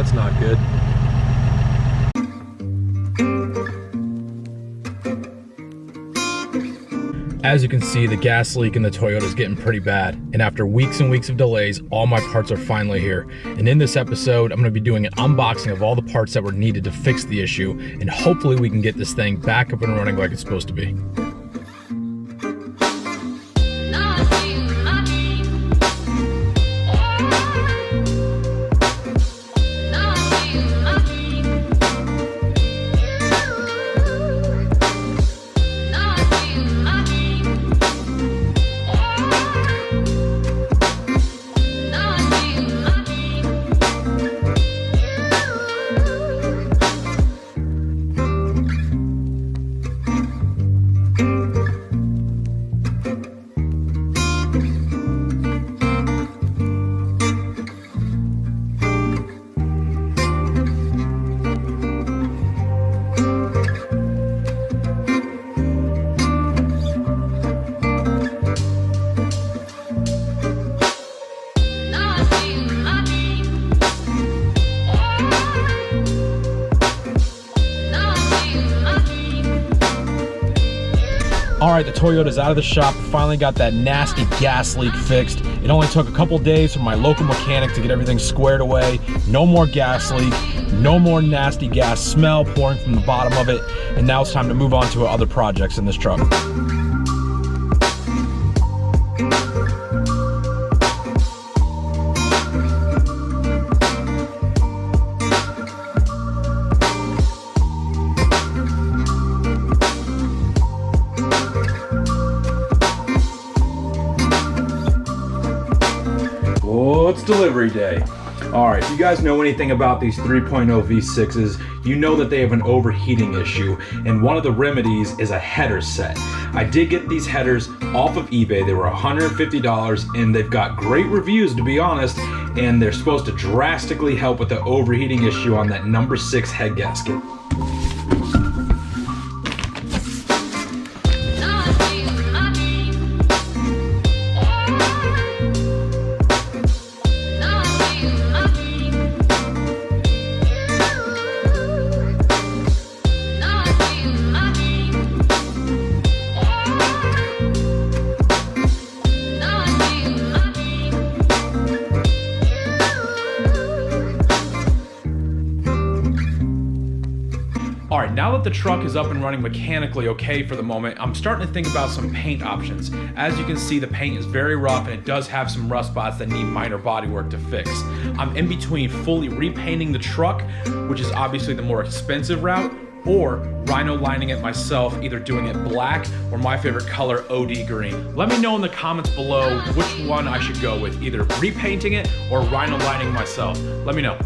That's not good. As you can see, the gas leak in the Toyota is getting pretty bad. And after weeks and weeks of delays, all my parts are finally here. And in this episode, I'm gonna be doing an unboxing of all the parts that were needed to fix the issue. And hopefully we can get this thing back up and running like it's supposed to be. All right, the Toyota's out of the shop. Finally got that nasty gas leak fixed. It only took a couple days for my local mechanic to get everything squared away. No more gas leak, no more nasty gas smell pouring from the bottom of it. And now it's time to move on to other projects in this truck. Oh, it's delivery day. All right, if you guys know anything about these 3.0 V6s, you know that they have an overheating issue, and one of the remedies is a header set. I did get these headers off of eBay. They were $150, and they've got great reviews, to be honest, and they're supposed to drastically help with the overheating issue on that number 6 head gasket. All right, now that the truck is up and running mechanically okay for the moment, I'm starting to think about some paint options. As you can see, the paint is very rough and it does have some rust spots that need minor bodywork to fix. I'm in between fully repainting the truck, which is obviously the more expensive route, or rhino lining it myself, either doing it black or my favorite color, OD green. Let me know in the comments below which one I should go with, either repainting it or rhino lining myself. Let me know.